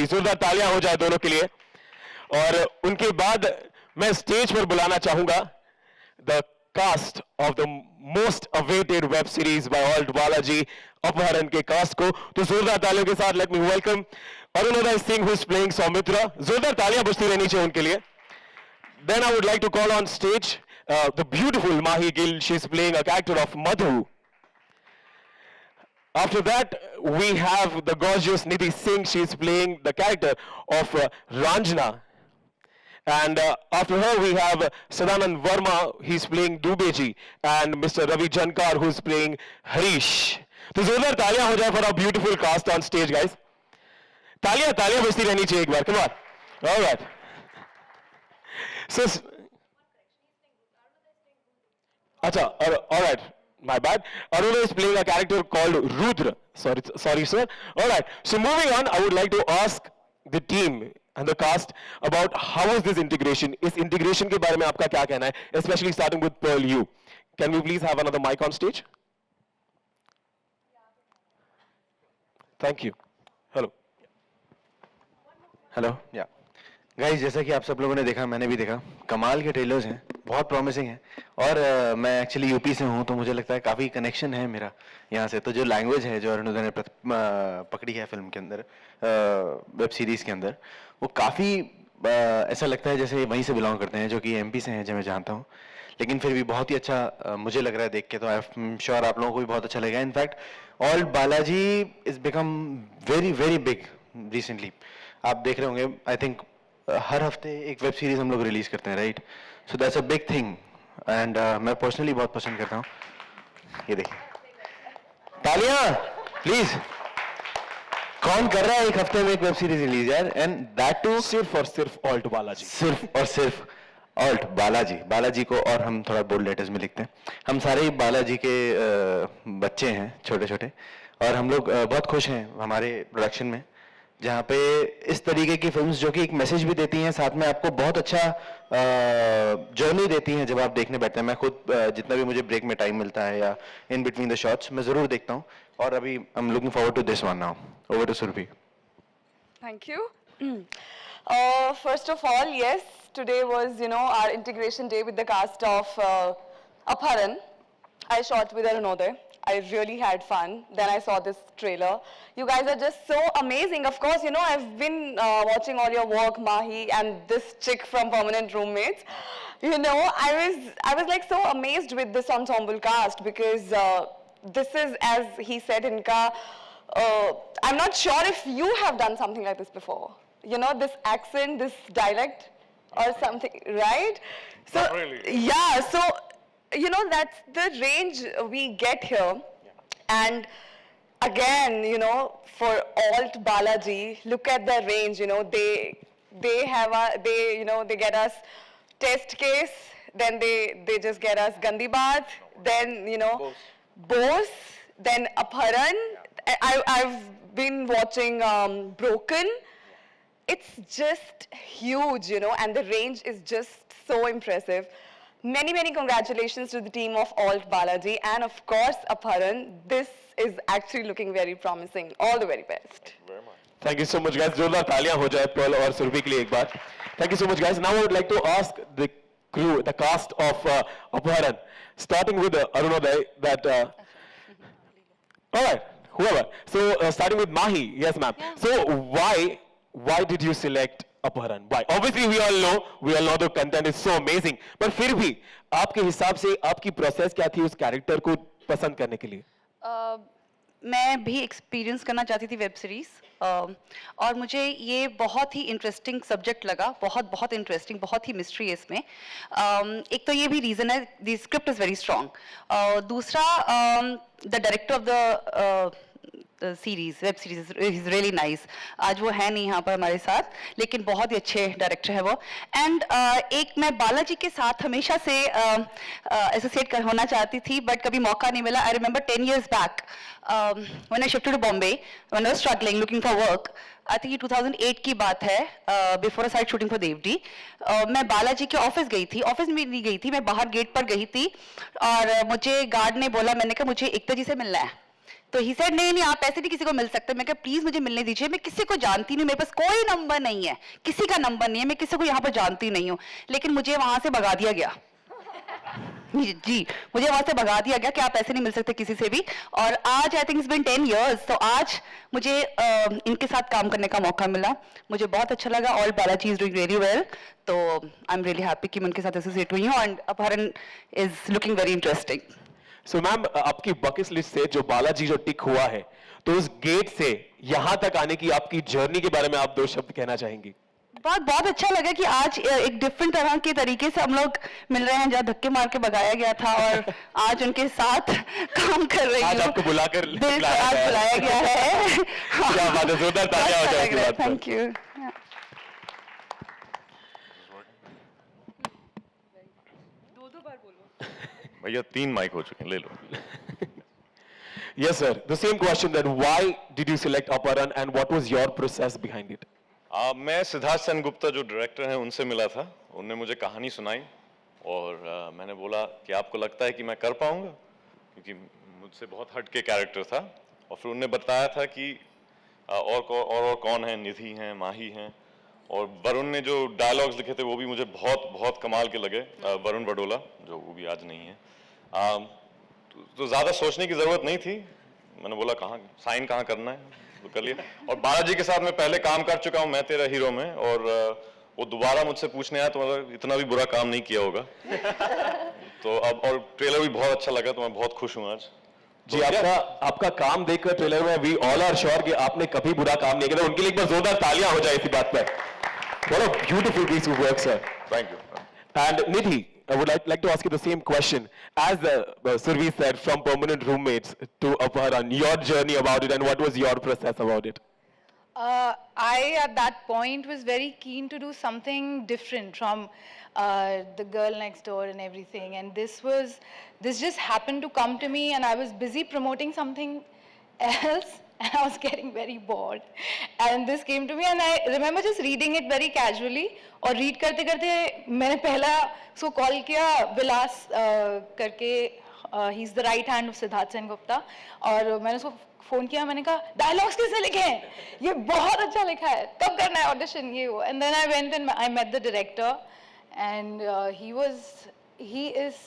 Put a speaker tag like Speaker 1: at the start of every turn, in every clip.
Speaker 1: जोरदार तालियां हो जाए दोनों के लिए। और उनके बाद मैं स्टेज पर बुलाना चाहूंगा the cast of the most awaited web series by ALT Balaji, Apharan के कास्ट को। तो जोरदार तालियों के साथ let me welcome Arunoday Singh who is playing Saumitra. जोरदार तालियां बजती रहनी चाहिए उनके लिए। Then I would like to call on stage the beautiful Mahi Gill. She's playing a character of Madhu. After that, we have the gorgeous Nidhi Singh. She's playing the character of Ranjana. And after her, we have Sadanand Verma. He's playing Dubeji. And Mr. Ravi Jankar, who's playing Harish. तो जोरदार तालियां हो जाए for our beautiful cast on stage, guys. तालियां बजती रहनी चाहिए एक बार. Come on. All right. So, acha, all right. My bad. Aruna is playing a character called Rudra. Sorry, sir. All right. So moving on, I would like to ask the team and the cast about how is this integration? इस integration के बारे में आपका क्या कहना है? Especially starting with Pearl, you. Can we please have another mic on stage? Thank you. Hello.
Speaker 2: Hello या guys, जैसा कि आप सब लोगों ने देखा, मैंने भी देखा, कमाल के ट्रेलर्स हैं, बहुत प्रॉमिसिंग हैं। और मैं एक्चुअली यूपी से हूं, तो मुझे लगता है काफ़ी कनेक्शन है मेरा यहाँ से। तो जो लैंग्वेज है जो अरुणोदय ने पकड़ी है फिल्म के अंदर, वेब सीरीज़ के अंदर, वो काफ़ी ऐसा लगता है जैसे वहीं से बिलोंग करते हैं, जो कि एमपी से हैं, जो मैं जानता हूँ। लेकिन फिर भी बहुत ही अच्छा मुझे लग रहा है देख के। तो आई एम श्योर आप लोगों को भी बहुत अच्छा लगेगा। In fact all Balaji is become very very big recently. आप देख रहे होंगे, आई थिंक हर हफ्ते एक वेब सीरीज हम लोग रिलीज करते हैं, right? So that's a big thing. And मैं पर्सनली बहुत पसंद करता हूँ। ये देखिए, तालियां प्लीज। कौन कर रहा है एक हफ्ते में एक वेब सीरीज रिलीज यार? एंड दैट टू
Speaker 1: सिर्फ और सिर्फ ऑल्ट बालाजी।
Speaker 2: सिर्फ और सिर्फ ऑल्ट बालाजी। बालाजी को और हम थोड़ा बोल्ड लेटर्स में लिखते हैं। हम सारे ही बालाजी के बच्चे हैं, छोटे छोटे। और हम लोग बहुत खुश हैं हमारे प्रोडक्शन में, जहाँ पे इस तरीके की फिल्म्स जो कि एक मैसेज भी देती हैं, साथ में आपको बहुत अच्छा जर्नी देती हैं जब आप देखने बैठते हैं। मैं खुद जितना भी मुझे ब्रेक में टाइम मिलता है या इन बिटवीन द शॉट्स, मैं ज़रूर देखता हूँ। और अभी I am looking forward to this one now. Over to Surabhi.
Speaker 3: Thank you. First of all, yes, today was, our integration day with the cast of Apharan. I shot with Arunoday. I really had fun. Then I saw this trailer. You guys are just so amazing. Of course, I've been watching all your work, Mahi, and this chick from Permanent Roommates. I was like so amazed with this ensemble cast because this is, as he said, Inka, I'm not sure if you have done something like this before. This accent, this dialect or something, right? So,
Speaker 1: Not really.
Speaker 3: Yeah, so, that's the range we get here. Yeah. And again, for Alt Balaji, look at the range, they have they get us test case, then they just get us Gandhi Bath, then Bose, then Apharan. I've been watching Broken. It's just huge, and the range is just so impressive. Many, many congratulations to the team of Alt Balaji and of course Apharan. This is actually looking very promising. All the very best.
Speaker 1: Thank you so much, guys. जोरदार तालियां हो जाए Pearl और सुरभि के लिए एक बार. Thank you so much, guys. Now I would like to ask the crew, the cast of Apharan, starting with Arunoday, that. All right, whoever. So starting with Mahi, yes, ma'am.
Speaker 4: Yeah.
Speaker 1: So why did you select Apharan? Why? Obviously, we all know the content is so amazing. But फिर भी आपके हिसाब से आपकी process क्या थी उस character को पसंद करने के लिए?
Speaker 4: मैं भी एक्सपीरियंस करना चाहती थी वेब सीरीज और मुझे ये बहुत ही इंटरेस्टिंग सब्जेक्ट लगा, बहुत इंटरेस्टिंग, बहुत ही मिस्ट्री है इसमें. एक तो ये भी रीज़न है, the script is very strong. दूसरा, the director of the series, web series is really nice. आज वो है नहीं यहाँ पर हमारे साथ, लेकिन बहुत ही अच्छे डायरेक्टर है वो. एंड एक मैं बालाजी के साथ हमेशा से एसोसिएट होना चाहती थी, बट कभी मौका नहीं मिला. I remember 10 years back when I shifted to Bombay, when I was struggling looking for work. I think ये 2008 की बात है, before I start shooting for Devdi. मैं बालाजी के ऑफिस गई थी, ऑफिस में नहीं गई थी, मैं बाहर गेट पर गई थी और मुझे गार्ड ने बोला, मैंने कहा मुझे एकता जी से मिलना है. तो ही सेड नहीं आप ऐसे नहीं किसी को मिल सकते. मैं कहा प्लीज मुझे मिलने दीजिए, मैं किसी को जानती नहीं, मेरे पास कोई नंबर नहीं है, किसी का नंबर नहीं है, मैं किसी को यहाँ पर जानती नहीं हूँ. लेकिन मुझे वहां से भगा दिया गया. जी, मुझे वहां से भगा दिया गया कि आप ऐसे नहीं मिल सकते किसी से भी. और आज I think it's been 10 years, तो आज मुझे इनके साथ काम करने का मौका मिला. मुझे बहुत अच्छा लगा. All Balaji is doing very well, तो आई एम रियली हैप्पी कि मैं उनके साथ एसोसिएट हुई हूँ. एंड अपहरण is looking very interesting.
Speaker 1: So ma'am, आपकी बकेट लिस्ट से जो बालाजी जो टिक हुआ है, तो उस गेट से यहाँ तक आने की आपकी जर्नी के बारे में आप 2 शब्द कहना चाहेंगी?
Speaker 4: बहुत अच्छा लगा कि आज एक डिफरेंट तरह के तरीके से हम लोग मिल रहे हैं. जहाँ धक्के मार के भगाया गया था और आज उनके साथ काम कर रही हूँ.
Speaker 1: आज आपको बुलाकर
Speaker 4: आज बुलाया गया है.
Speaker 1: क्या बात है, जोरदार तालियां हो जाए.
Speaker 4: Thank you.
Speaker 5: भैया 3 माइक हो चुके हैं, ले लो.
Speaker 1: Yes sir, the same question, that why did you select Apharan and what was your process behind it?
Speaker 5: मैं सिद्धार्थ सेनगुप्ता जो डायरेक्टर हैं उनसे मिला था. उन्होंने मुझे कहानी सुनाई और मैंने बोला कि आपको लगता है कि मैं कर पाऊंगा, क्योंकि मुझसे बहुत हट के कैरेक्टर था. और फिर उन्होंने बताया था कि और कौन है, निधि हैं, माही हैं, और वरुण ने जो डायलॉग्स लिखे थे वो भी मुझे बहुत कमाल के लगे. वरुण बडोला, जो वो भी आज नहीं है. तो ज़्यादा सोचने की ज़रूरत नहीं थी. मैंने बोला साइन कहाँ करना है तो कर लिया. और बालाजी के साथ मैं पहले काम कर चुका हूँ, मैं तेरा हीरो में, और वो दोबारा मुझसे पूछने आया तो मतलब इतना भी बुरा काम नहीं किया होगा. तो अब और ट्रेलर भी बहुत अच्छा लगा, तो मैं बहुत खुश हूँ आज.
Speaker 1: जी, आपका काम देखकर ट्रेलर में वी ऑल आर श्योर कि आपने कभी बुरा काम नहीं किया. उनके लिए एक बार जोरदार तालियां हो जाए इसी बात पर. What a beautiful piece of work, sir.
Speaker 5: Thank you.
Speaker 1: And Nidhi, I would like to ask you the same question. As Survi said, from permanent roommates to Apharan, your journey about it and what was your process about it?
Speaker 6: I, at that point, was very keen to do something different from the girl next door and everything. And this just happened to come to me, and I was busy promoting something else. And I was getting very bored. And this came to me, and I remember just reading it very casually. और read करते करते मैंने पहला उसको call किया, विलास करके, he's the right hand of Siddharth Sengupta. और मैंने उसको फोन किया, मैंने कहा डायलॉग्स किसने लिखे हैं, ये बहुत अच्छा लिखा है, कब करना है ऑडिशन, ये वो. And then I went and I met the director, and he is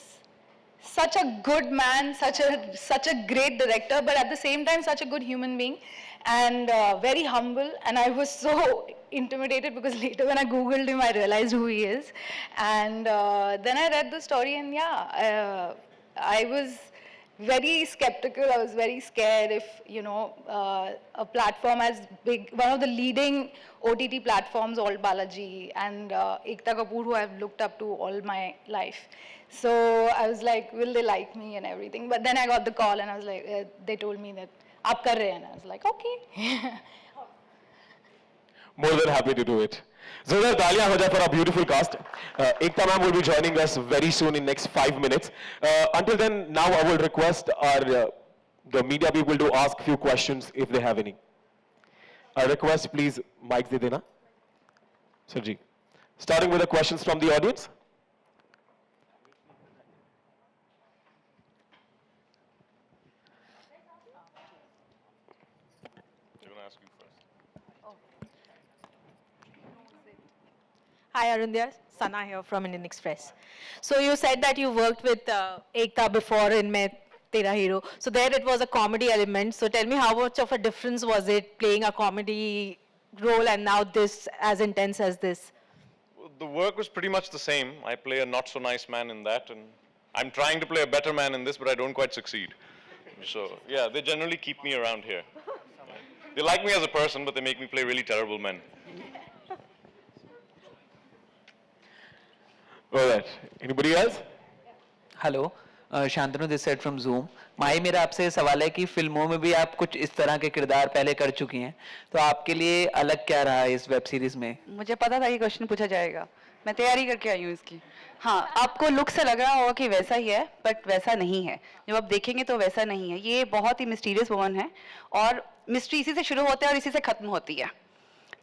Speaker 6: such a good man, such a great director, but at the same time such a good human being, and very humble. And I was so intimidated because later when I googled him I realized who he is. And then I read the story, and yeah, I was very skeptical. I was very scared if, a platform as big, one of the leading OTT platforms, Alt Balaji, and Ekta Kapoor, who I've looked up to all my life. So I was like, will they like me and everything? But then I got the call, and I was like, they told me that, aap kar rahe hain. And I was like, okay.
Speaker 1: More than happy to do it. Zora Talia ho jaye for our beautiful cast. Ekta ma'am will be joining us very soon in next 5 minutes. Until then, now I will request our the media people to ask few questions if they have any. I request please mic de dena. Sir ji. Starting with the questions from the audience.
Speaker 5: They're going to ask you first.
Speaker 7: Hi Arundhya, Sana here from Indian Express. So you said that you worked with Ekta before in Main Tera Hero. So there it was a comedy element. So tell me how much of a difference was it playing a comedy role and now this as intense as this?
Speaker 5: Well, the work was pretty much the same. I play a not so nice man in that, and I'm trying to play a better man in this, but I don't quite succeed. So yeah, they generally keep me around here. They like me as a person, but they make me play really terrible men.
Speaker 1: All right. Anybody else?
Speaker 8: Hello Shantanu this side from Zoom Mahi मेरा आपसे सवाल है कि फिल्मों में भी आप कुछ इस तरह के किरदार पहले कर चुकी हैं तो आपके लिए अलग क्या रहा है इस वेब सीरीज में
Speaker 4: मुझे पता था ये क्वेश्चन पूछा जाएगा मैं तैयारी करके आई हूँ इसकी हाँ आपको लुक से लग रहा होगा कि वैसा ही है बट वैसा नहीं है जब आप देखेंगे तो वैसा नहीं है ये बहुत ही मिस्टीरियस वुमन है और मिस्ट्री इसी से शुरू होता है और इसी से खत्म होती है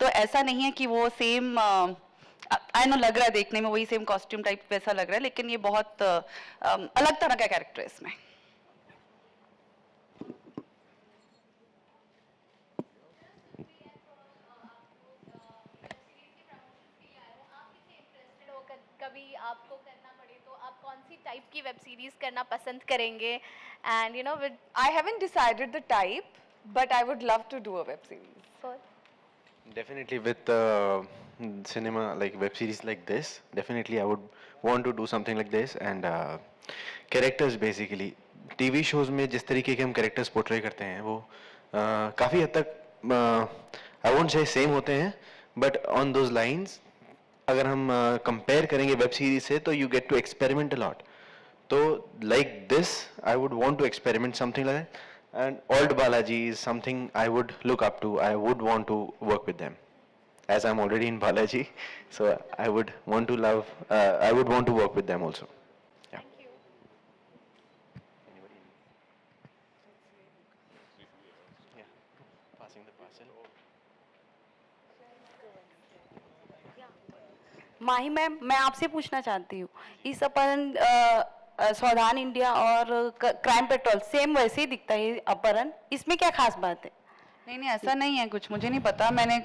Speaker 4: तो ऐसा नहीं है कि वो सेम आई नो लग रहा है देखने में वही सेम कॉस्ट्यूम टाइप वैसा लग रहा है लेकिन ये बहुत अलग तरह का कैरेक्टर है इसमें
Speaker 9: कभी आपको करना पड़े तो आप कौन सी टाइप की वेब सीरीज करना पसंद करेंगे and you know with
Speaker 3: I haven't decided the type, but I would love to do a web series.
Speaker 2: Definitely with cinema like web series like this, definitely I would want to do something like this and characters basically TV shows में जिस तरीके के हम characters portray करते हैं वो काफ़ी हद तक I won't say same होते हैं but on those lines अगर हम compare करेंगे web series से तो you get to experiment a lot तो like this I would want to experiment something like that and Old Balaji is something I would look up to I would want to work with them as I'm already in Balaji so I would want to I would want to work with them also yeah passing the parcel
Speaker 10: Mahi ma'am मैं आपसे पूछना चाहती हूँ इस अपहरण सावधान India और crime petrol same वैसे ही दिखता है अपहरण इसमें क्या खास बात है
Speaker 4: नहीं ऐसा नहीं है कुछ मुझे नहीं पता मैंने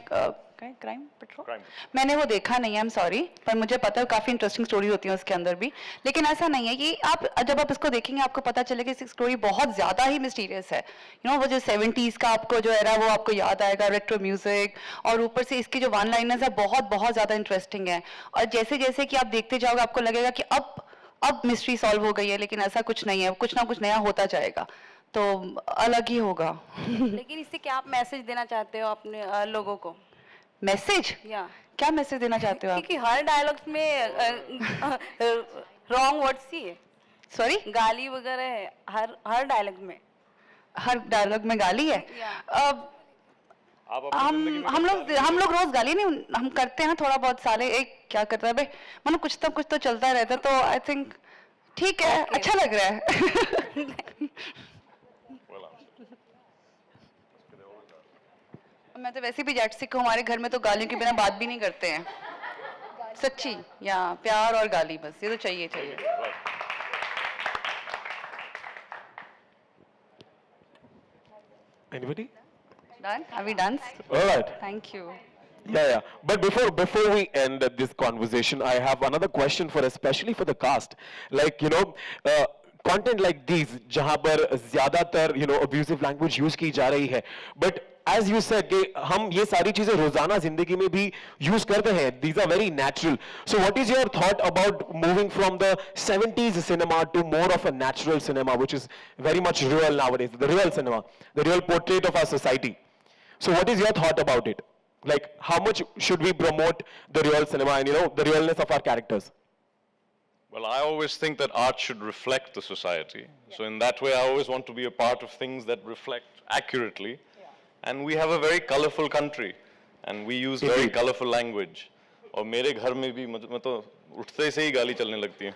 Speaker 4: क्राइम पेट्रोल
Speaker 5: Crime.
Speaker 4: मैंने वो देखा नहीं है आई एम सॉरी पर मुझे पता है काफी इंटरेस्टिंग स्टोरी होती है उसके अंदर भी लेकिन ऐसा नहीं है कि आप जब आप इसको देखेंगे आपको पता चलेगा इसकी स्टोरी बहुत ज्यादा ही मिस्टीरियस है यू नो वो जो 70s का आपको जो era वो आपको याद आएगा रेट्रो म्यूजिक और ऊपर से इसकी जो वन लाइनर्स है बहुत ज्यादा इंटरेस्टिंग है और जैसे जैसे कि आप देखते जाओगे आपको लगेगा कि अब मिस्ट्री सॉल्व हो गई है लेकिन ऐसा कुछ नहीं है कुछ ना कुछ नया होता जाएगा तो अलग ही होगा
Speaker 10: लेकिन इससे क्या आप मैसेज देना चाहते हो अपने लोगों को
Speaker 4: मैसेज
Speaker 10: या
Speaker 4: क्या मैसेज देना चाहते हो आप
Speaker 10: क्योंकि हर डायलॉग्स में रॉन्ग वर्ड्स ही है
Speaker 4: सॉरी
Speaker 10: गाली वगैरह है हर डायलॉग में
Speaker 4: हर डायलॉग में गाली है अब
Speaker 5: आप अपनी जिंदगी में
Speaker 4: हम लोग रोज गाली नहीं हम करते हैं थोड़ा बहुत साले एक क्या करता है भाई मतलब कुछ तो चलता रहता है तो आई थिंक ठीक है अच्छा लग रहा है
Speaker 5: well answered.
Speaker 4: मैं तो वैसे भी जेट सिख हूँ हमारे घर में तो गालियों के बिना बात भी नहीं करते हैं सच्ची या प्यार और गाली बस ये तो चाहिए
Speaker 5: Right.
Speaker 1: Anybody?
Speaker 4: Done are we done
Speaker 1: All right.
Speaker 4: Thank you
Speaker 1: Yeah. But before we end this conversation, I have another question for especially for the cast. Like content like these, जहाँ पर ज़्यादातर abusive language use की जा रही है, but as you said कि हम ये सारी चीजें रोजाना जिंदगी में भी use करते हैं. These are very natural. So what is your thought about moving from the 70s cinema to more of a natural cinema, which is very much real nowadays, the real cinema, the real portrait of our society. So what is your thought about it? Like, how much should we promote the real cinema and, the realness of our characters?
Speaker 5: Well, I always think that art should reflect the society. So in that way, I always want to be a part of things that reflect accurately. And we have a very colorful country. And we use very
Speaker 1: Indeed.
Speaker 5: colorful language. और मेरे घर में भी मैं तो उठते से ही गाली चलने लगती है,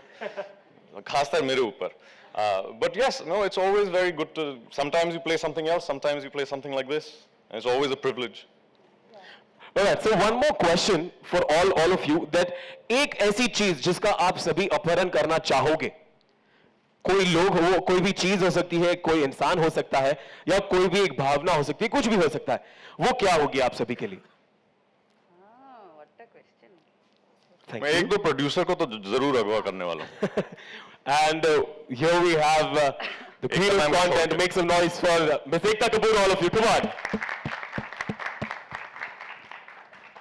Speaker 5: खासकर मेरे ऊपर. But yes, no, it's always very good to, sometimes you play something else, sometimes you play something like this, and it's always a privilege.
Speaker 1: Alright, so one more question for all of you, that एक ऐसी चीज जिसका आप सभी अपहरण करना चाहोगे, कोई लोग हो, कोई भी चीज हो सकती है, कोई इंसान हो सकता है, या कोई भी एक भावना हो सकती है, कुछ भी हो सकता है, वो क्या होगी आप सभी के लिए?
Speaker 5: मैं एक दो प्रोड्यूसर को तो जरूर अगवा करने वाला हूँ.
Speaker 1: And here we have the queen of content. Make some noise for Ms. Ekta Kapoor, all of you. Come on.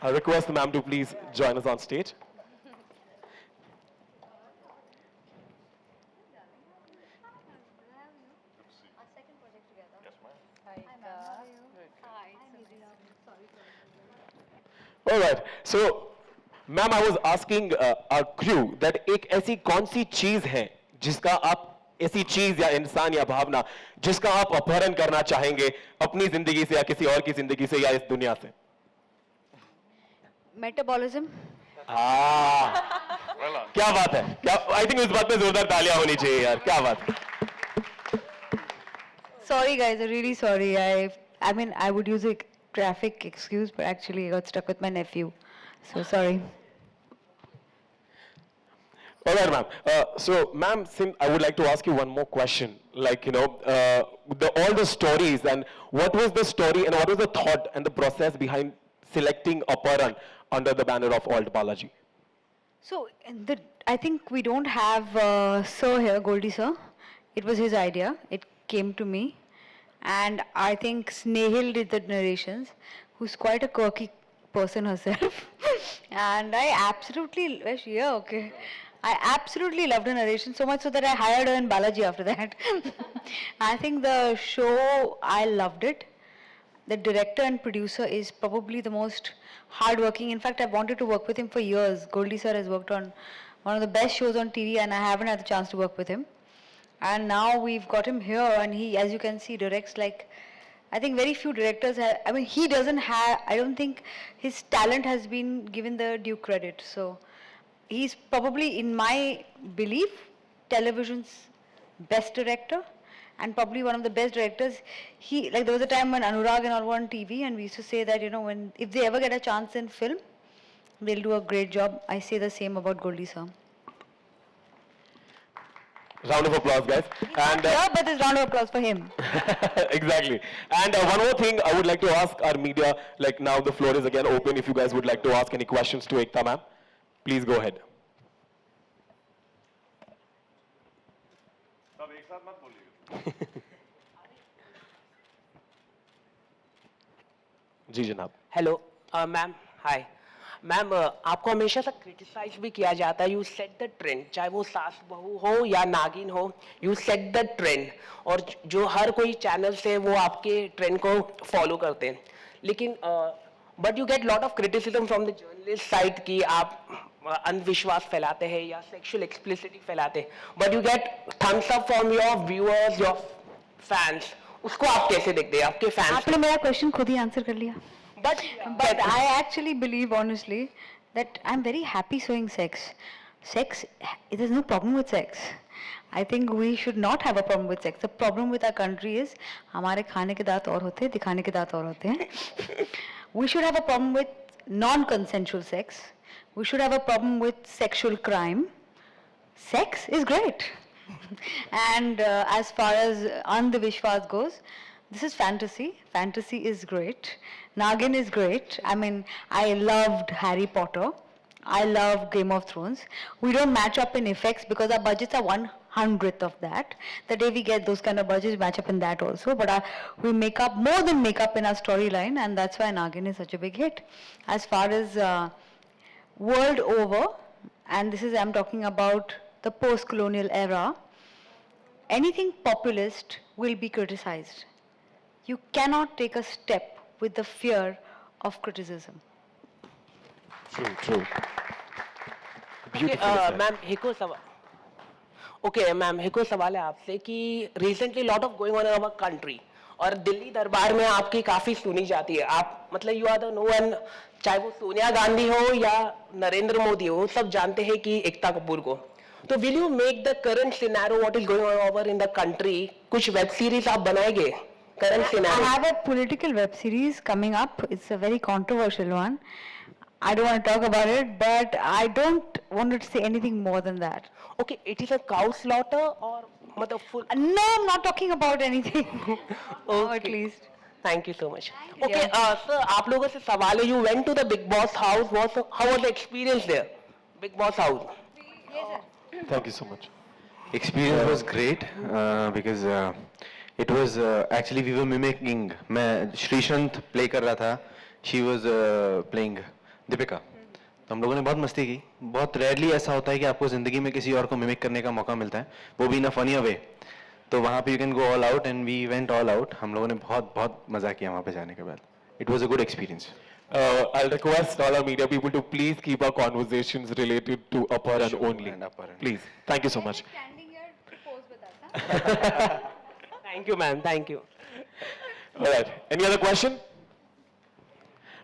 Speaker 1: I request the ma'am to please join us on stage. All right. So, ma'am, I was asking our crew that एक ऐसी कौन सी चीज है जिसका आप, ऐसी चीज या इंसान या भावना जिसका आप अपहरण करना चाहेंगे अपनी जिंदगी से या किसी और की जिंदगी से या इस दुनिया से?
Speaker 10: मेटाबॉलिज्म.
Speaker 1: क्या बात है, क्या, आई थिंक इस बात पे जोरदार तालियां होनी चाहिए यार, क्या बात है.
Speaker 10: Sorry guys, I'm really sorry. I mean I would use a graphic excuse, but actually I got stuck with my nephew. So sorry.
Speaker 1: All right, ma'am. So, ma'am, I would like to ask you one more question. Like, you know, all the stories, and what was the story and what was the thought and the process behind selecting Aparan under the banner of Alt Balaji?
Speaker 10: So I think we don't have Sir here, Goldie Sir. It was his idea. It came to me. And I think Snehil did the narrations, who's quite a quirky person herself. And I absolutely, okay. I absolutely loved her narration so much so that I hired her in Balaji after that. I think the show, I loved it. The director and producer is probably the most hardworking. In fact, I've wanted to work with him for years. Goldie Sir has worked on one of the best shows on TV and I haven't had the chance to work with him. And now we've got him here and he, as you can see, directs like, I think very few directors have, I mean, he doesn't have, I don't think his talent has been given the due credit. So he's probably, in my belief, television's best director and probably one of the best directors. He, like there was a time when Anurag and all were on TV and we used to say that, you know, if they ever get a chance in film, they'll do a great job. I say the same about Goldie Sir.
Speaker 1: Round of applause, guys. And
Speaker 10: but there's round of applause for him.
Speaker 1: Exactly. And one more thing I would like to ask our media, like now the floor is again open if you guys would like to ask any questions to Ekta ma'am. Please go ahead. जी जनाब.
Speaker 11: Hello ma'am, hi ma'am. आपको हमेशा से criticise भी किया जाता है, you set the trend, चाहे वो सास बहू हो या नागिन हो, यू सेट द ट्रेंड. और जो हर कोई चैनल से वो आपके ट्रेंड को फॉलो करते हैं. लेकिन but you get lot of criticism from the journalist side कि आप अंधविश्वास फैलाते हैं या सेक्सुअल एक्सप्लिसिटी फैलाते हैं. But you get thumbs up from your viewers, your fans. उसको आप कैसे देखते हैं, आपके फैंस?
Speaker 10: आपने मेरा क्वेश्चन खुद ही आंसर कर लिया. But I actually believe honestly that I'm very happy showing sex. Sex, there's no problem with sex. I think we should not have a problem with sex. The problem with our country is हमारे खाने के दांत और होते हैं, दिखाने के दांत और होते हैं. We should have a problem with non-consensual sex. We should have a problem with sexual crime. Sex is great. And as far as Andhvishwas goes, this is fantasy. Fantasy is great. Nagin is great. I mean, I loved Harry Potter. I love Game of Thrones. We don't match up in effects because our budgets are 1/100th of that. The day we get those kind of budgets, we match up in that also. But we make up, more than make up in our storyline, and that's why Nagin is such a big hit. As far as world over, and this is, I'm talking about the post-colonial era, anything populist will be criticized. You cannot take a step with the fear of criticism.
Speaker 1: True, true.
Speaker 11: Ma'am हिको सवाल. Okay ma'am, हिको सवाल है आपसे कि recently lot of going on in our country और दिल्ली दरबार में आपकी काफी सुनी जाती है. आप मतलब यू आर द नोन चाहे वो सोनिया गांधी हो या नरेंद्र मोदी हो, सब जानते हैं कि एकता कपूर को. तो will you make the current scenario what is going over in the country, कुछ वेब सीरीज आप बनाएंगे current
Speaker 10: I
Speaker 11: scenario?
Speaker 10: have a political web series coming up. It's a very controversial one. I don't want to talk about it, but I don't want to say anything more than that.
Speaker 11: Okay, it is a cow slaughter or मतलब full?
Speaker 10: No, I'm not talking about anything. Now at
Speaker 11: Okay.
Speaker 10: least.
Speaker 11: Thank you so much. Okay, sir, आप लोगों से सवाल है, you went to the Big Boss house, how was the experience there? Big Boss house.
Speaker 1: Thank you so much.
Speaker 2: Experience was great because it was actually we were mimicking. मैं श्रीशंत play कर रहा था. She was playing Deepika. तो हम लोगों ने बहुत मस्ती की. बहुत रेयरली ऐसा होता है कि आपको जिंदगी में किसी और को मिमिक करने का मौका मिलता है, वो भी इन अ फनी वे. तो वहाँ पे you can go all out and we went all out. हम लोगों ने बहुत बहुत मजा किया वहाँ पे जाने के बाद. It was a good experience.
Speaker 1: I'll request all our media people to please keep our conversations related to Aparan only.
Speaker 2: and Aparan.
Speaker 1: Please. Thank you so much.
Speaker 11: Thank you, ma'am. Thank you.
Speaker 1: All right. Any other question?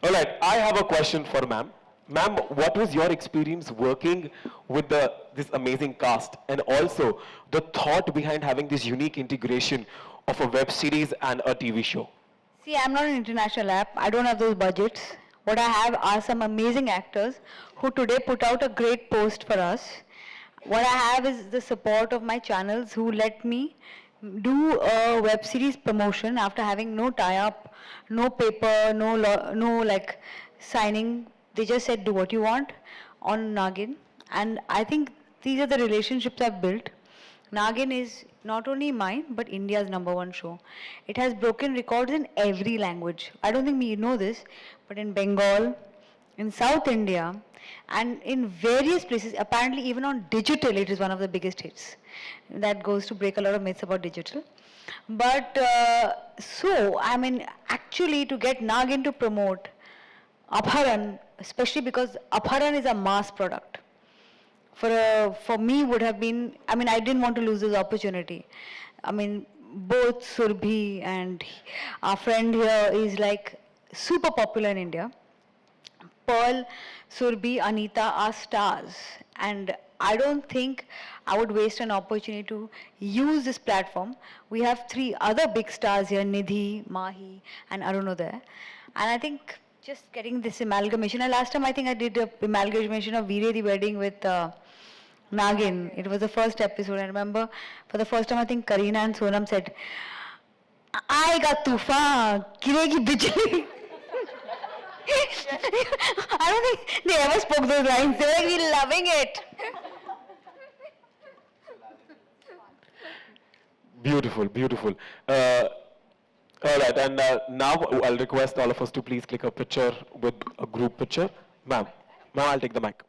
Speaker 1: All right. I have a question for ma'am. Ma'am, what was your experience working with this amazing cast, and also the thought behind having this unique integration of a web series and a TV show?
Speaker 10: See, I'm not an international app. I don't have those budgets. What I have are some amazing actors who today put out a great post for us. What I have is the support of my channels who let me do a web series promotion after having no tie-up, no paper, no like signing. They just said, do what you want on Nagin. And I think these are the relationships I've built. Nagin is not only mine, but India's #1 show. It has broken records in every language. I don't think we know this, but in Bengal, in South India, and in various places, apparently even on digital, it is one of the biggest hits. That goes to break a lot of myths about digital. But I mean, actually to get Nagin to promote Apharan, especially because Apharan is a mass product. For me would have been, I mean, I didn't want to lose this opportunity. I mean, both Surbhi and our friend here is like super popular in India. Pearl, Surbhi, Anita are stars, and I don't think I would waste an opportunity to use this platform. We have 3 other big stars here, Nidhi, Mahi and Arunodaya. And I think just getting this amalgamation, and last time I think I did an amalgamation of Veere the Wedding with Nagin. It was the first episode. I remember for the first time I think Kareena and Sonam said, "Aayega tufan, giregi bijli." I don't think they ever spoke those lines. They were like, we're loving it.
Speaker 1: Beautiful, beautiful. All right, and now I'll request all of us to please click a picture with a group picture. Ma'am, I'll take the mic.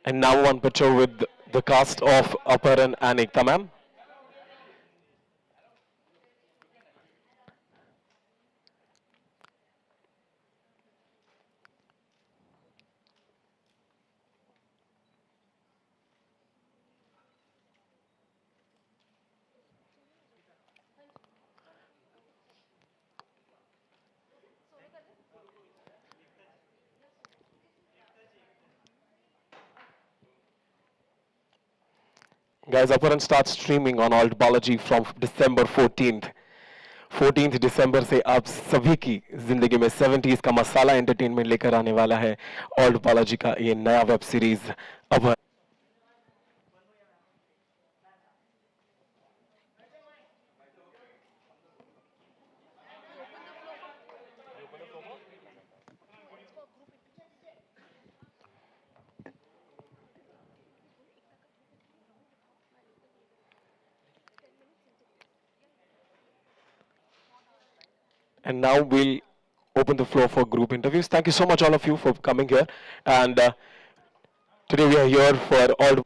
Speaker 1: And now one picture with the cast of Aparan and Ekta ma'am. Guys, Aparan starts streaming on Alt Balaji from December 14th. 14th दिसंबर से आप सभी की जिंदगी में 70s का मसाला entertainment लेकर आने वाला है ऑल्ट बालाजी का ये नया वेब सीरीज अब And now we'll open the floor for group interviews. Thank you so much, all of you, for coming here. And today we are here for all.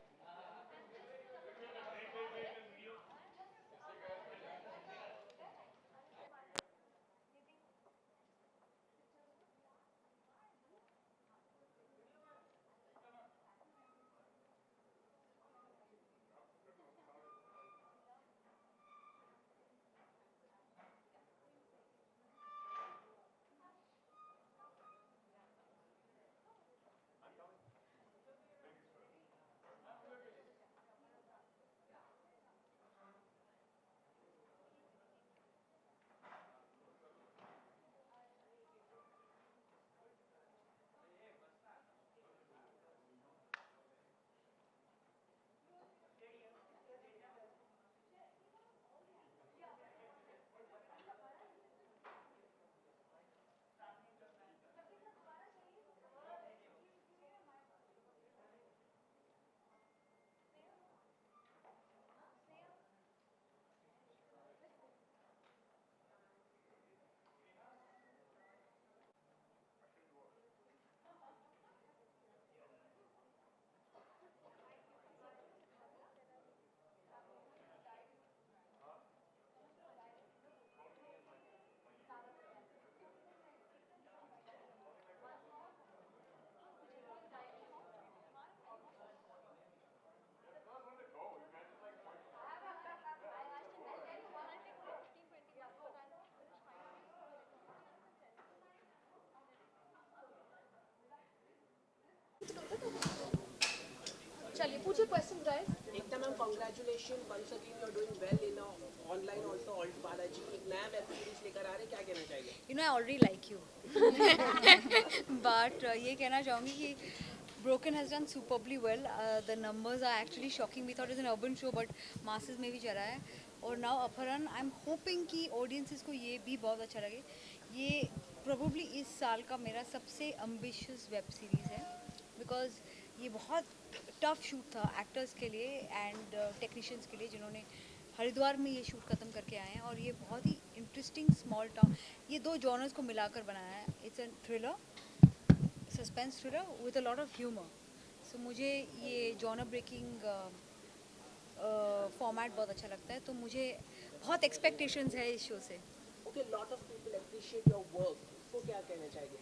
Speaker 12: चलिए पूछिए question guys.
Speaker 11: Ekta ma'am congratulation once again you are doing well in online also alt Balaji एक नया web series लेकर आ रहे हैं क्या कहना चाहिए
Speaker 10: You know, I already like you. But ये कहना चाहूँगी कि Broken has done superbly well. The numbers are actually shocking. We thought it was an urban show, but masses में भी चला है. और now अपहरण, I'm hoping कि audiences को ये भी बहुत अच्छा लगे. ये probably इस साल का मेरा सबसे ambitious web series है, because ये बहुत tough shoot था actors के लिए and technicians के लिए जिन्होंने हरिद्वार में ये शूट खत्म करके आए हैं. और ये बहुत ही इंटरेस्टिंग स्मॉल टाउन, ये दो जॉनर्स को मिलाकर बनाया है. It's a thriller, suspense thriller with a lot of humour. So मुझे ये जॉनर ब्रेकिंग फॉर्मेट बहुत अच्छा लगता है. तो मुझे बहुत एक्सपेक्टेशंस है इस शो से.
Speaker 11: Okay lot of people appreciate your work तो क्या कहना चाहिए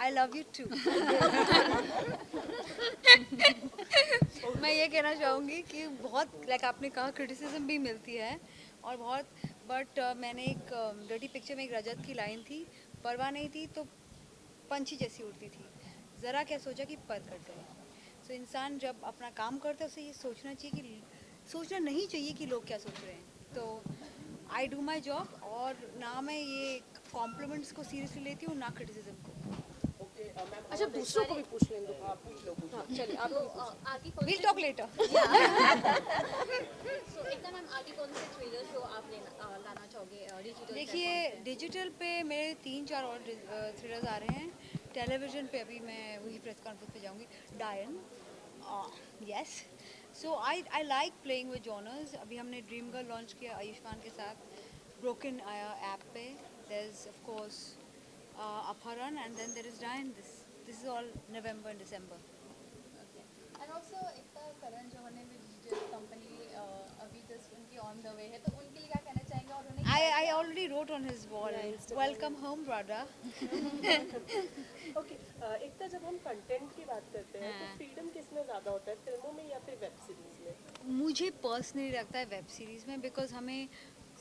Speaker 10: आई लव यू टू. मैं ये कहना चाहूँगी कि बहुत लाइक आपने कहा क्रिटिसिज्म भी मिलती है और बहुत, बट मैंने एक डर्टी पिक्चर में एक रजत की लाइन थी, परवाह नहीं थी तो पंछी जैसी उड़ती थी, ज़रा क्या सोचा कि पर कट गए. सो इंसान जब अपना काम करता है उसे ये सोचना चाहिए कि सोचना नहीं चाहिए कि लोग क्या सोच रहे हैं. तो आई डू माई जॉब और ना मैं ये कॉम्प्लीमेंट्स को सीरियसली लेती हूँ ना क्रिटिसिज्म को.
Speaker 12: अच्छा दूसरों को भी पूछ लें दो. आप पूछ लो. हाँ चलिए आप लोग
Speaker 9: आगे कौन
Speaker 10: will talk later.
Speaker 9: So Ekta ma'am आगे कौन से थ्रिलर शो आप लाना चाहोगे डिजिटल?
Speaker 10: देखिए डिजिटल पे मेरे 3-4 और थ्रिलर्स आ रहे हैं. टेलीविजन पे अभी मैं वही प्रेस कॉन्फ्रेंस पे जाऊंगी. डायन, yes. So I like playing with genres. अभी हमने ड्रीम गर्ल लॉन्च किया आयुष्मान के साथ. ब्रोकन आया ऐप पे. There is of course Apharan and then there is Daayan. This is all November and December.
Speaker 9: And also Ekta Karan Johar ने भी डिजिटल कंपनी अभी जस्ट उनकी ऑन द वे है तो उनके लिए क्या कहना चाहेंगे? और उन्हें
Speaker 10: I already wrote on his wall, welcome home brother.
Speaker 12: Okay Ekta जब हम कंटेंट की बात करते हैं तो फ्रीडम किसमें ज़्यादा होता है, फिल्मों में या फिर वेब सीरीज में?
Speaker 10: मुझे पर्सनली लगता है वेब सीरीज़ में, बिकॉज हमें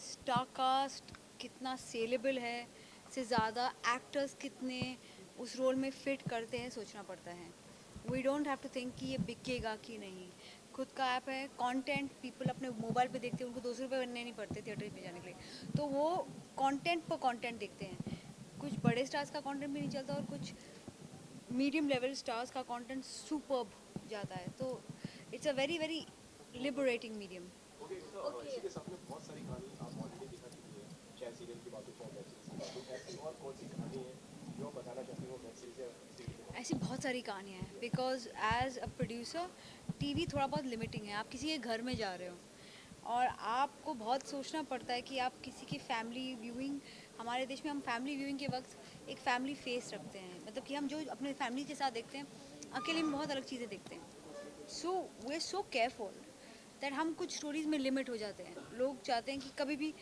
Speaker 10: स्टार कास्ट कितना सेलेबल है से ज़्यादा एक्टर्स कितने उस रोल में फिट करते हैं सोचना पड़ता है. We don't have to think कि ये बिकेगा कि नहीं. खुद का ऐप है, कंटेंट पीपल अपने मोबाइल पे देखते हैं, उनको 200 रुपये बनने नहीं पड़ते थिएटर पे जाने के लिए, तो वो कंटेंट पर कंटेंट देखते हैं. कुछ बड़े स्टार्स का कंटेंट भी नहीं चलता और कुछ मीडियम लेवल स्टार्स का कंटेंट सुपर्ब जाता है. तो it's a very very liberating medium. ऐसी बहुत सारी कहानियाँ हैं, because as a producer TV थोड़ा बहुत लिमिटिंग है. आप किसी के घर में जा रहे हो और आपको बहुत सोचना पड़ता है कि आप किसी की फैमिली व्यूइंग, हमारे देश में हम फैमिली व्यूइंग के वक्त एक फैमिली फेस रखते हैं, मतलब कि हम जो अपने फैमिली के साथ देखते हैं अकेले में बहुत अलग चीज़ें देखते हैं. So we are so careful that हम कुछ स्टोरीज में लिमिट हो जाते हैं. लोग चाहते हैं कि कभी भी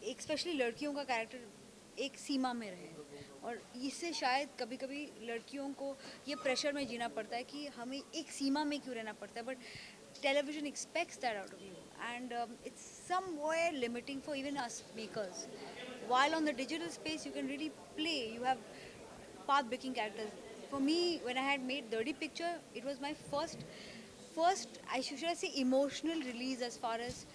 Speaker 10: एक स्पेशली लड़कियों का कैरेक्टर एक सीमा में रहे, और इससे शायद कभी कभी लड़कियों को ये प्रेशर में जीना पड़ता है कि हमें एक सीमा में क्यों रहना पड़ता है. But television expects that out of you, and it's somewhere limiting for even us makers. While on the digital space you can really play, you have path-breaking characters. For me, when I had made Dirty Picture, it was my first I should say emotional release as far as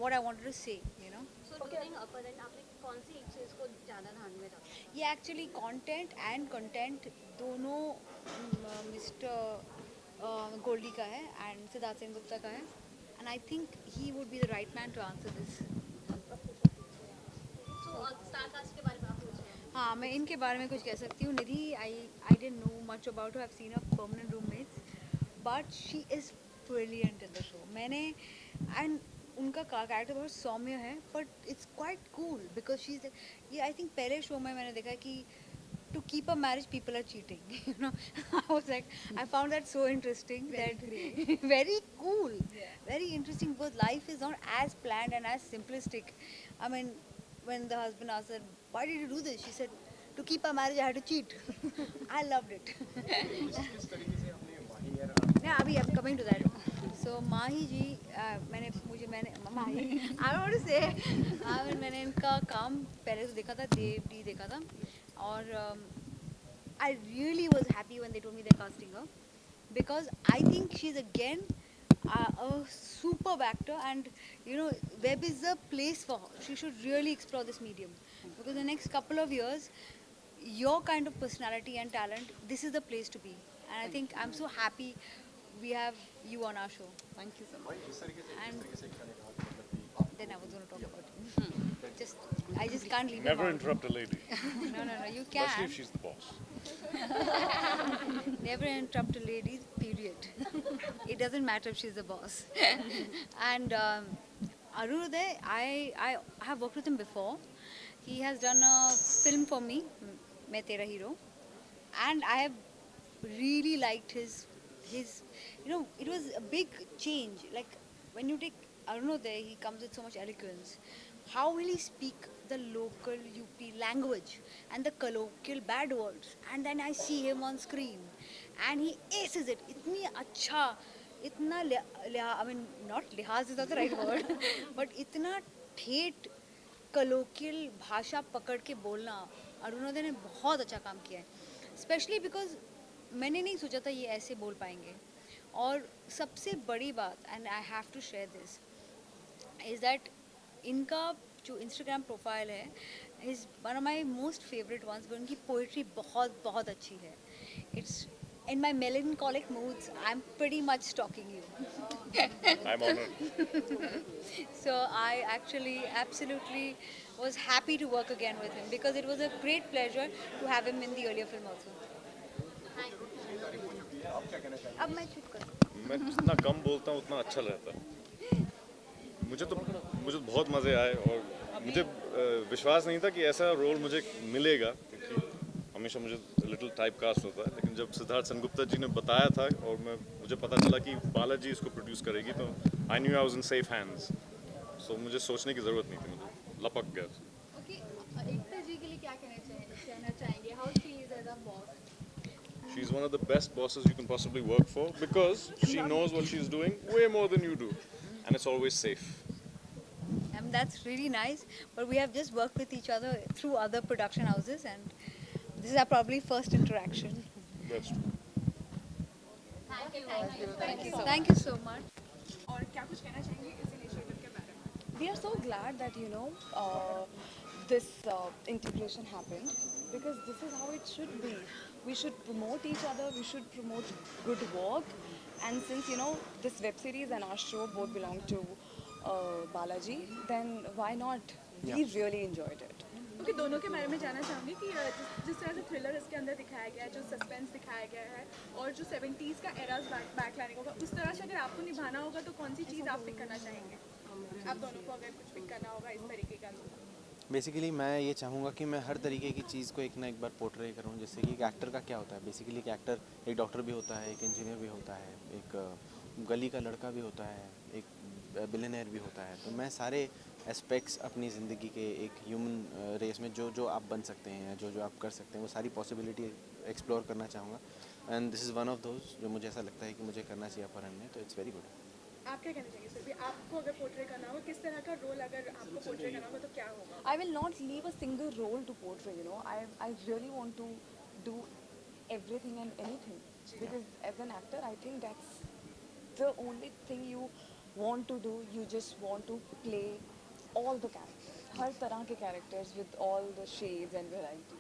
Speaker 10: what I wanted to say, you know.
Speaker 9: So during अपहरण आपने कौन सी एक चीज़ को ज़्यादा ध्यान में रखा?
Speaker 10: ये एक्चुअली कंटेंट एंड कंटेंट दोनों मिस्टर गोल्डी का है एंड सिद्धार्थ सेनगुप्ता का है, and I think he would be the right man to answer this.
Speaker 9: So star cast के बारे में आप पूछ रहे हैं?
Speaker 10: हाँ, मैं इनके बारे में कुछ कह सकती हूँ. Nidhi, I didn't know much about her. I have seen her permanent roommates, but she is brilliant in the show. मैंने एंड उनका कैरेक्टर बहुत सौम्य है, but it's quite cool because she is, ये आई थिंक पहले शो में मैंने देखा कि to keep a marriage people are cheating, you know. I was like, I found that so interesting. Very cool, very interesting, because life is not as planned and as simplistic. I mean, when the husband asked her, why did you do this, she said, to keep a marriage I had to cheat. I loved it. Yeah, abhi I'm coming to that. So माही जी, मैंने माही, I want to say, मैंने इनका काम पहले तो देखा था, देव D देखा था, और I really was happy when they told me they're casting her. because I think she's again a superb actor, and you know, web is the place for her. She should really explore this medium, because the next couple of years, your kind of personality and talent, this is the place to be. And I think I'm so happy we have you on our show. Thank you so much. And then I was going to talk about you. Just, I just can't leave.
Speaker 5: Never interrupt a lady,
Speaker 10: No, you can.
Speaker 5: especially if she's the boss.
Speaker 10: Never interrupt a lady, period. It doesn't matter if she's the boss. And Arunoday, I have worked with him before. He has done a film for me, Main Tera Hero. And I have really liked his, you know, it was a big change. Like, when you take Arunoday, he comes with so much eloquence. How will he speak the local UP language and the colloquial bad words? And then I see him on screen and he aces it. Itni acha, itna, I mean, not lihaz is not the right word, but itna ठेठ colloquial भाषा पकड़ के बोलना अरुणोदय ने बहुत अच्छा काम किया है. Especially because मैंने नहीं सोचा था ये ऐसे बोल पाएंगे. और सबसे बड़ी बात, and I have to share this, is that इनका जो इंस्टाग्राम प्रोफाइल है is one of my most favourite ones. पर उनकी पोइट्री बहुत बहुत अच्छी है. It's in my melancholic moods, I'm pretty much stalking you.
Speaker 5: I'm honored.
Speaker 10: So I actually absolutely was happy to work again with him, because it was a great pleasure to have him in the earlier film also. अब मैं चुप कर.
Speaker 5: मैं जितना कम बोलता हूँ उतना अच्छा रहता है. मुझे तो बहुत मज़े आए और मुझे विश्वास नहीं था कि ऐसा रोल मुझे मिलेगा, क्योंकि हमेशा मुझे लिटिल टाइप कास्ट होता है. लेकिन जब सिद्धार्थ सेनगुप्ता जी ने बताया था और मुझे पता चला कि बालाजी इसको प्रोड्यूस करेगी, तो I knew I was in safe hands. So मुझे सोचने की ज़रूरत नहीं थी, मुझे लपक गया.
Speaker 9: ओके, एकता जी के लिए क्या कहना चाहेंगे? How she is as a boss?
Speaker 5: She's one of the best bosses you can possibly work for, because she knows what she's doing way more than you do, and it's always safe.
Speaker 10: I mean, that's really nice, but we have just worked with each other through other production houses, and this is our probably first interaction.
Speaker 5: That's true.
Speaker 10: Thank you so much.
Speaker 12: और क्या कुछ कहना चाहेंगे इस initiative के बारे में?
Speaker 3: We are so glad that, you know, this integration happened, because this is how it should be. We should promote each other, we should promote good work, and since, you know, this web series and our show both belong to Balaji, then why not? We really enjoyed it.
Speaker 12: Okay, दोनों के बारे में जानना चाहूँगी कि जिस तरह से थ्रिलर इसके अंदर दिखाया गया है, जो सस्पेंस दिखाया गया है, और जो 70s का एराज बैक लाने होगा, उस तरह से अगर आपको निभाना होगा तो कौन सी चीज़ आप पिक करना चाहेंगे? आप दोनों को अगर कुछ पिक करना होगा इस तरीके का.
Speaker 13: बेसिकली मैं ये चाहूँगा कि मैं हर तरीके की चीज़ को एक ना एक बार पोर्ट्रे करूँ. जैसे कि एक एक्टर का क्या होता है, बेसिकली एक एक्टर एक डॉक्टर भी होता है, एक इंजीनियर भी होता है, एक गली का लड़का भी होता है, एक बिलियनियर भी होता है. तो मैं सारे एस्पेक्ट्स अपनी ज़िंदगी के एक ह्यूमन रेस में जो आप बन सकते हैं, जो आप कर सकते हैं, वो सारी पॉसिबिलिटी एक्सप्लोर करना चाहूँगा. And this is one of those जो मुझे ऐसा लगता है कि मुझे करना चाहिए अपहरण में. तो इट्स वेरी गुड.
Speaker 12: आप क्या कहना चाहिए सर भी? आपको अगर पोर्ट्रे करना होगा, किस तरह का रोल अगर आपको पोर्ट्रे करना होगा तो क्या होगा?
Speaker 3: I will not leave a single role to portray, you know. I really want to do everything and anything, because as an actor, I think that's the only thing you want to do. You just want to play all the characters, हर तरह के characters with all the shades and variety.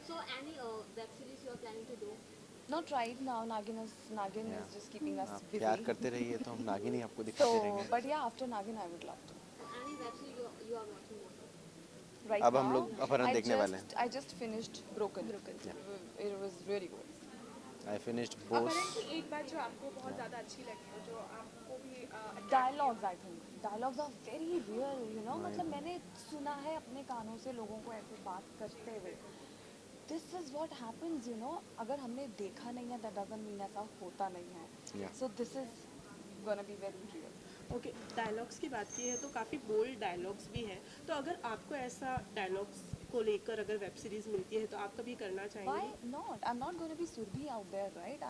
Speaker 9: So any web series you are planning to do?
Speaker 3: Not right now. Nagin is just keeping us
Speaker 13: आप
Speaker 3: busy.
Speaker 13: प्यार करते रहिए तो हम नागिन ही आपको दिखाते
Speaker 3: So,
Speaker 13: रहेंगे.
Speaker 3: but yeah, after Nagin, I would love to.
Speaker 9: Any web series you are watching?
Speaker 3: Right
Speaker 13: अब हम
Speaker 3: now,
Speaker 13: लोग अपहरण देखने वाले हैं.
Speaker 3: I just finished Broken. It was really good.
Speaker 13: I finished Bose.
Speaker 12: अपहरण की एक बात जो आपको बहुत ज़्यादा अच्छी लगी हो, जो आपको भी
Speaker 3: Dialogues, I think. Dialogues are very real, you know. मतलब मैंने सुना है अपने कानों से लोगों को ऐसे बात करते हुए. This is what happens, you know. अगर हमने देखा नहीं है, that doesn't mean ऐसा होता नहीं है.
Speaker 13: Yeah.
Speaker 3: So this is gonna be very real.
Speaker 12: Okay, dialogues की बात की है तो काफ़ी बोल्ड डायलॉग्स भी हैं. तो अगर आपको ऐसा डायलॉग्स को लेकर अगर वेब सीरीज मिलती है तो आप कभी करना चाहेंगे?
Speaker 3: Why not? I'm not gonna be Surbhi out there, right?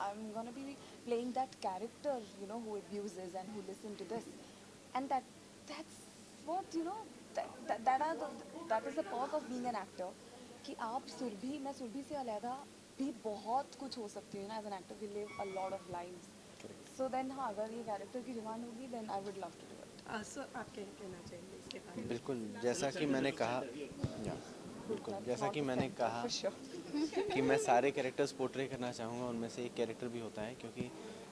Speaker 3: I'm gonna be playing that character, you know, who abuses and who listen to this, and that's what, you know, that is the perk of being an actor. कि आप सुरभि, मैं सुरभि से अलहदा भी बहुत कुछ हो सकती है ना as an actor we live a lot of lives so then हाँ अगर ये कैरेक्टर की डिमांड होगी then I would love to do it
Speaker 12: sir आप क्या कहना चाहेंगे इसके बारे में?
Speaker 13: बिल्कुल जैसा कि मैंने कहा या बिल्कुल जैसा कि मैंने कहा कि मैं सारे कैरेक्टर्स पोर्ट्रे करना चाहूँगा, उनमें से एक कैरेक्टर भी होता है क्योंकि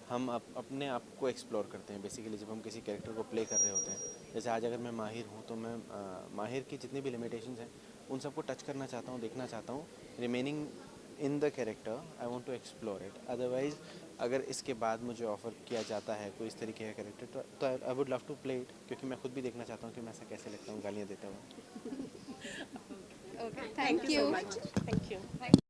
Speaker 13: हम अपने आप को एक्सप्लोर करते हैं बेसिकली जब हम किसी कैरेक्टर को प्ले कर रहे होते हैं। जैसे आज अगर मैं माहिर हूँ तो मैं माहिर की जितनी भी लिमिटेशंस हैं उन सबको टच करना चाहता हूँ, देखना चाहता हूँ, remaining in the character I want to explore it. Otherwise अगर इसके बाद मुझे ऑफ़र किया जाता है कोई इस तरीके का कैरेक्टर तो I would love to play it, क्योंकि मैं खुद भी देखना चाहता हूँ कि मैं ऐसा कैसे लगता हूँ गालियाँ देता हुआ।
Speaker 12: Okay, thank you so much. Thank you.